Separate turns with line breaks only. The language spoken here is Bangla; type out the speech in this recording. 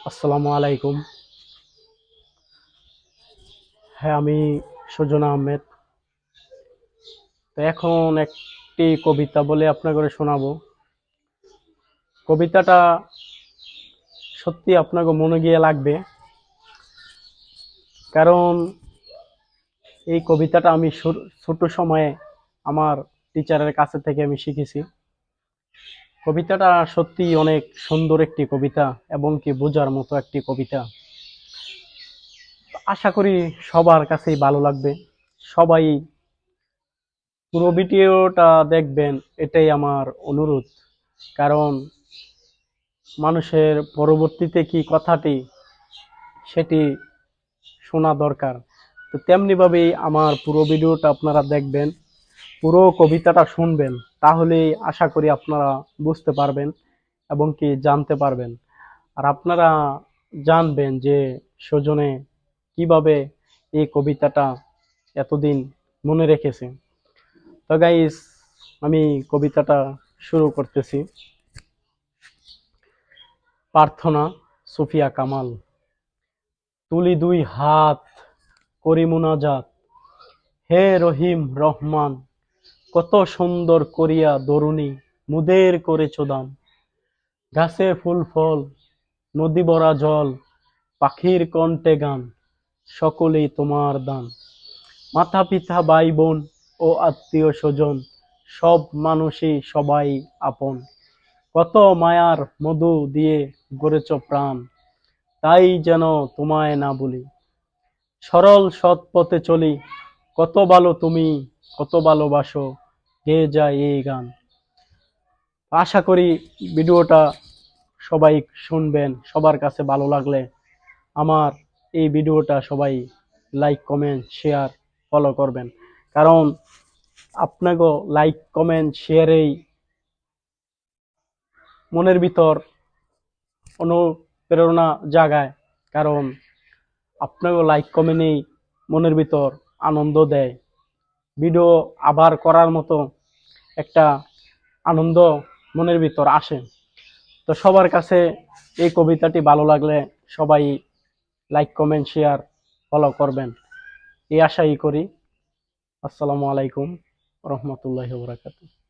আসসালামু আলাইকুম। হ্যাঁ, আমি সুজন আহমেদ। তো এখন একটি কবিতা বলে আপনাকে শোনাবো। কবিতাটা সত্যি আপনাকে মনে গিয়ে লাগবে, কারণ এই কবিতাটা আমি ছোট সময়ে আমার টিচারের কাছে থেকে আমি শিখেছি। কবিতাটা সত্যি অনেক সুন্দর একটি কবিতা এবং কি বোঝার মতো একটি কবিতা। আশা করি সবার কাছেই ভালো লাগবে। সবাই পুরো ভিডিওটা দেখবেন, এটাই আমার অনুরোধ। কারণ মানুষের পরবর্তীতে কি কথাটি সেটি শোনা দরকার। তো তেমনিভাবেই আমার পুরো ভিডিওটা আপনারা দেখবেন, পুরো কবিতাটা শুনবেন, তাহলেই আশা করি আপনারা বুঝতে পারবেন এবং কি জানতে পারবেন। আর আপনারা জানবেন যে সজনে কিভাবে এই কবিতাটা এতদিন মনে রেখেছে। তো গাইস, আমি কবিতাটা শুরু করতেছি। প্রার্থনা, সুফিয়া কামাল। তুলি দুই হাত, করি মুনাজাত, হে রহিম রহমান, কত সুন্দর করিয়া দরুনি মুদের করেছ দান। গাছে ফুল ফল, নদী ভরা জল, পাখির কণ্ঠে গান, সকলেই তোমার দান। মাতা পিতা ভাই বোন ও আত্মীয় স্বজন, সব মানুষই সবাই আপন। কত মায়ার মধু দিয়ে গড়েছ প্রাণ, তাই যেন তোমায় না বলি। সরল সৎ পথে চলি, কত ভালো তুমি, কত ভালোবাসো, গেয়ে যায় এই গান। আশা করি ভিডিওটা সবাই শুনবেন। সবার কাছে ভালো লাগলে আমার এই ভিডিওটা সবাই লাইক কমেন্ট শেয়ার ফলো করবেন। কারণ আপনাকে লাইক কমেন্ট শেয়ারেই মনের ভিতর অনুপ্রেরণা জাগায়। কারণ আপনাকে লাইক কমেন্টই মনের ভিতর আনন্দ দেয়, ভিডিও আবার করার মতো একটা আনন্দ মনের ভিতর আসে। তো সবার কাছে এই কবিতাটি ভালো লাগলে সবাই লাইক কমেন্ট শেয়ার ফলো করবেন, এই আশাই করি। আসসালামু আলাইকুম রহমতুল্লাহি ওয়া বারাকাতুহু।